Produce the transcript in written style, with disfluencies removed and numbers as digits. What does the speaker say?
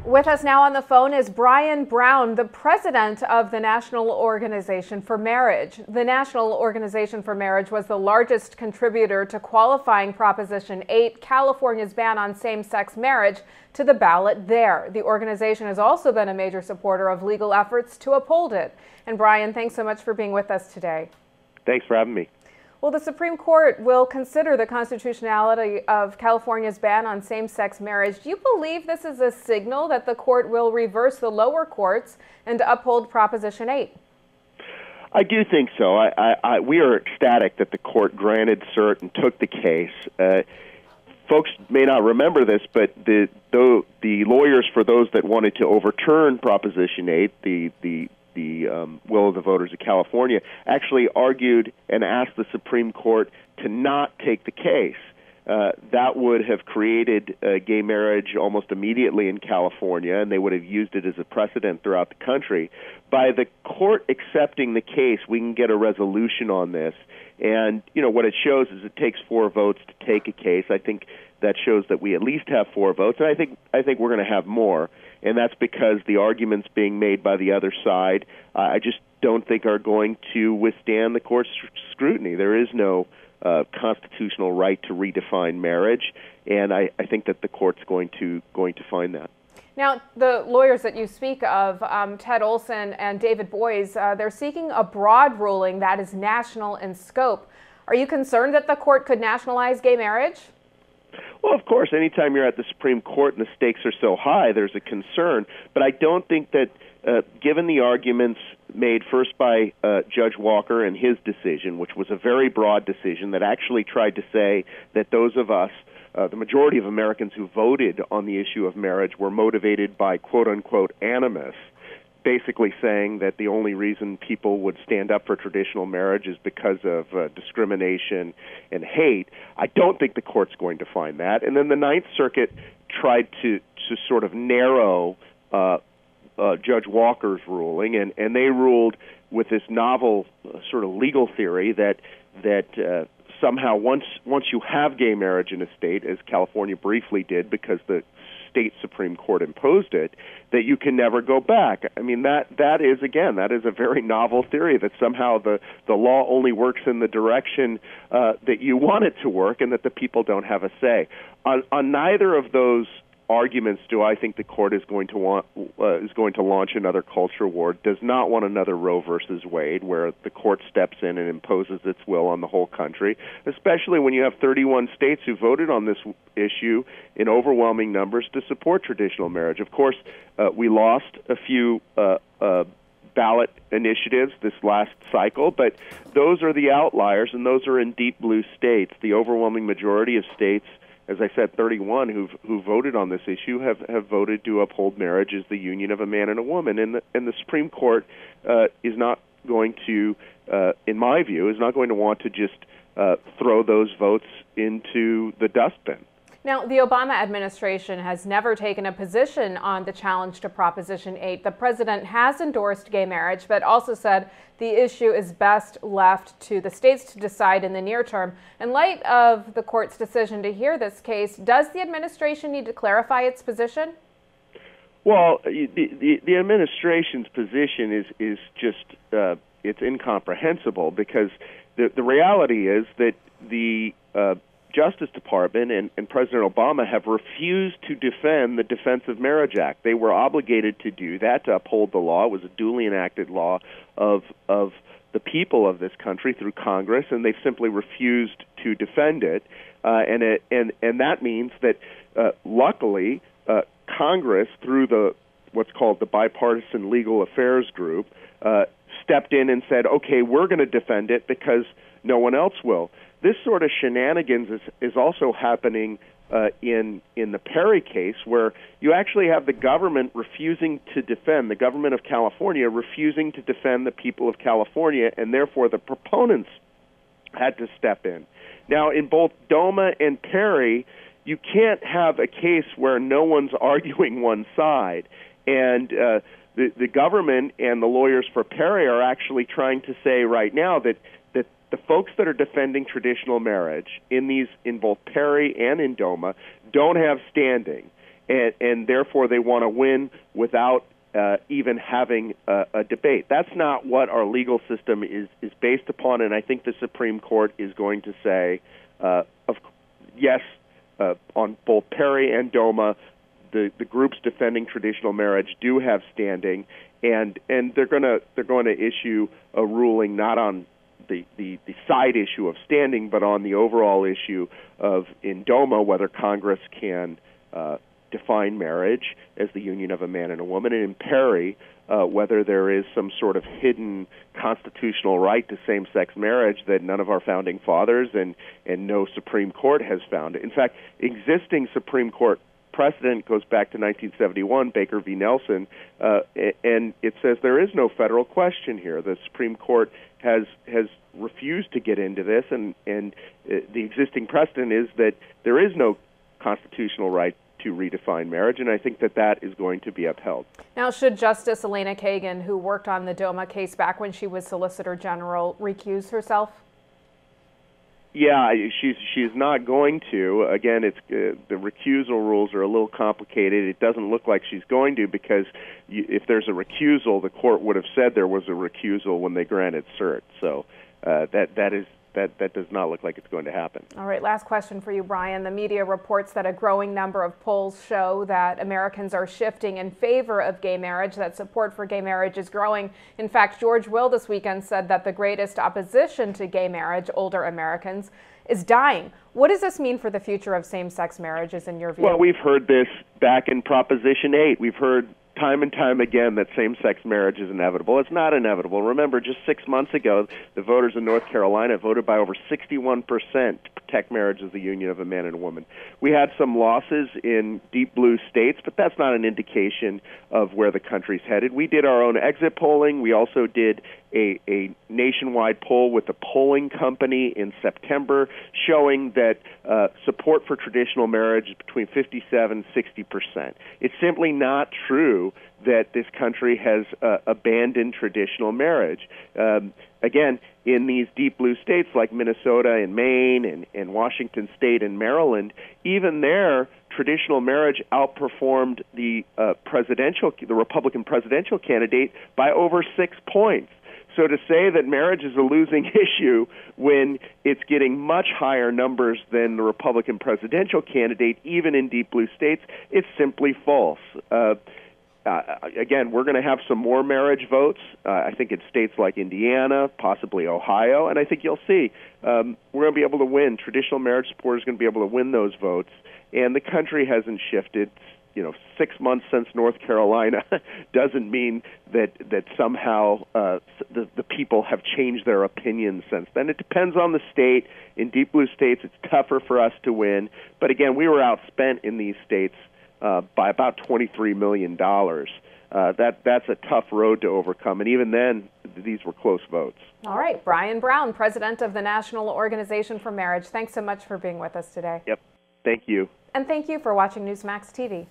With us now on the phone is Brian Brown, the president of the National Organization for Marriage. The National Organization for Marriage was the largest contributor to qualifying Proposition 8, California's ban on same-sex marriage, to the ballot there. The organization has also been a major supporter of legal efforts to uphold it. And Brian, thanks so much for being with us today. Thanks for having me. Well, the Supreme Court will consider the constitutionality of California's ban on same-sex marriage. Do you believe this is a signal that the court will reverse the lower courts and uphold Proposition 8? I do think so. We are ecstatic that the court granted cert and took the case. Folks may not remember this, but the lawyers for those that wanted to overturn Proposition 8, the will of the voters of California, actually argued and asked the Supreme Court to not take the case. That would have created gay marriage almost immediately in California, and they would have used it as a precedent throughout the country. By the court accepting the case, we can get a resolution on this. And, you know, what it shows is it takes 4 votes to take a case. I think that shows that we at least have 4 votes, and I think we're going to have more. And that's because the arguments being made by the other side, I just don't think are going to withstand the court's scrutiny. There is no constitutional right to redefine marriage, and I think that the court's going to find that. Now, the lawyers that you speak of, Ted Olson and David Boies, they're seeking a broad ruling that is national in scope. Are you concerned that the court could nationalize gay marriage? Well, of course, anytime you're at the Supreme Court and the stakes are so high, there's a concern. But I don't think that, given the arguments made first by Judge Walker and his decision, which was a very broad decision that actually tried to say that those of us, the majority of Americans who voted on the issue of marriage, were motivated by quote-unquote animus, basically saying that the only reason people would stand up for traditional marriage is because of discrimination and hate. I don't think the court's going to find that. And then the Ninth Circuit tried to sort of narrow Judge Walker's ruling, and they ruled with this novel sort of legal theory that somehow once you have gay marriage in a state, as California briefly did because the state Supreme Court imposed it, that you can never go back. I mean, that is a very novel theory, that somehow the law only works in the direction that you want it to work and that the people don't have a say. On neither of those arguments do I think the court is going to launch another culture war. Does not want another Roe versus Wade, where the court steps in and imposes its will on the whole country, especially when you have 31 states who voted on this issue in overwhelming numbers to support traditional marriage. Of course, we lost a few ballot initiatives this last cycle, but those are the outliers, and those are in deep blue states. The overwhelming majority of states, as I said, 31 who voted on this issue have voted to uphold marriage as the union of a man and a woman. And the Supreme Court is not going to, in my view, is not going to want to just throw those votes into the dustbin. Now, the Obama administration has never taken a position on the challenge to Proposition 8. The president has endorsed gay marriage, but also said the issue is best left to the states to decide in the near term. In light of the court's decision to hear this case, does the administration need to clarify its position? Well, the administration's position is just, it's incomprehensible, because the reality is that the Justice Department and President Obama have refused to defend the Defense of Marriage Act. They were obligated to do that, to uphold the law. It was a duly enacted law of the people of this country through Congress, and they've simply refused to defend it. And that means that luckily Congress, through what's called the Bipartisan Legal Affairs Group, stepped in and said, okay, we're going to defend it because no one else will. This sort of shenanigans is also happening in the Perry case, where you actually have the government refusing to defend, the government of California refusing to defend the people of California, and therefore the proponents had to step in. Now, in both Doma and Perry, you can't have a case where no one's arguing one side. And the government and the lawyers for Perry are actually trying to say right now that the folks that are defending traditional marriage in both Perry and in Doma don't have standing. and therefore they want to win without even having a debate. That's not what our legal system is based upon, and I think the Supreme Court is going to say, yes, on both Perry and DOMA, the groups defending traditional marriage do have standing, and they're going to issue a ruling not on the side issue of standing, but on the overall issue of, in DOMA, whether Congress can define marriage as the union of a man and a woman, and in Perry, whether there is some sort of hidden constitutional right to same-sex marriage that none of our founding fathers and no Supreme Court has found. In fact, existing Supreme Court precedent goes back to 1971, Baker v. Nelson, and it says there is no federal question here. The Supreme Court has refused to get into this, and the existing precedent is that there is no constitutional right to redefine marriage, and I think that is going to be upheld. Now, should Justice Elena Kagan, who worked on the DOMA case back when she was Solicitor General, recuse herself? Yeah, she's not going to. Again, it's the recusal rules are a little complicated. It doesn't look like she's going to, because if there's a recusal, the court would have said there was a recusal when they granted cert. So that does not look like it's going to happen. All right, last question for you, Brian. The media reports that a growing number of polls show that Americans are shifting in favor of gay marriage, that support for gay marriage is growing. In fact, George Will this weekend said that the greatest opposition to gay marriage, older Americans, is dying. What does this mean for the future of same-sex marriages in your view? Well, we've heard this back in Proposition 8. We've heard time and time again that same-sex marriage is inevitable. It's not inevitable. Remember, just 6 months ago, the voters in North Carolina voted by over 61% to protect marriage as the union of a man and a woman. We had some losses in deep blue states, but that's not an indication of where the country's headed. We did our own exit polling. We also did a nationwide poll with the polling company in September showing that support for traditional marriage is between 57% and 60%. It's simply not true that this country has abandoned traditional marriage. Again, in these deep blue states like Minnesota and Maine and Washington State and Maryland, even there, traditional marriage outperformed the Republican presidential candidate by over 6 points. So to say that marriage is a losing issue when it's getting much higher numbers than the Republican presidential candidate, even in deep blue states, it's simply false. Again, we're going to have some more marriage votes, I think in states like Indiana, possibly Ohio, and I think you'll see we're going to be able to win. Traditional marriage supporters are going to be able to win those votes, and the country hasn't shifted. 6 months since North Carolina doesn't mean that somehow the people have changed their opinions since then. It depends on the state. In deep blue states, it's tougher for us to win. But again, we were outspent in these states by about $23 million. That's a tough road to overcome. And even then, these were close votes. All right. Brian Brown, president of the National Organization for Marriage. Thanks so much for being with us today. Yep. Thank you. And thank you for watching Newsmax TV.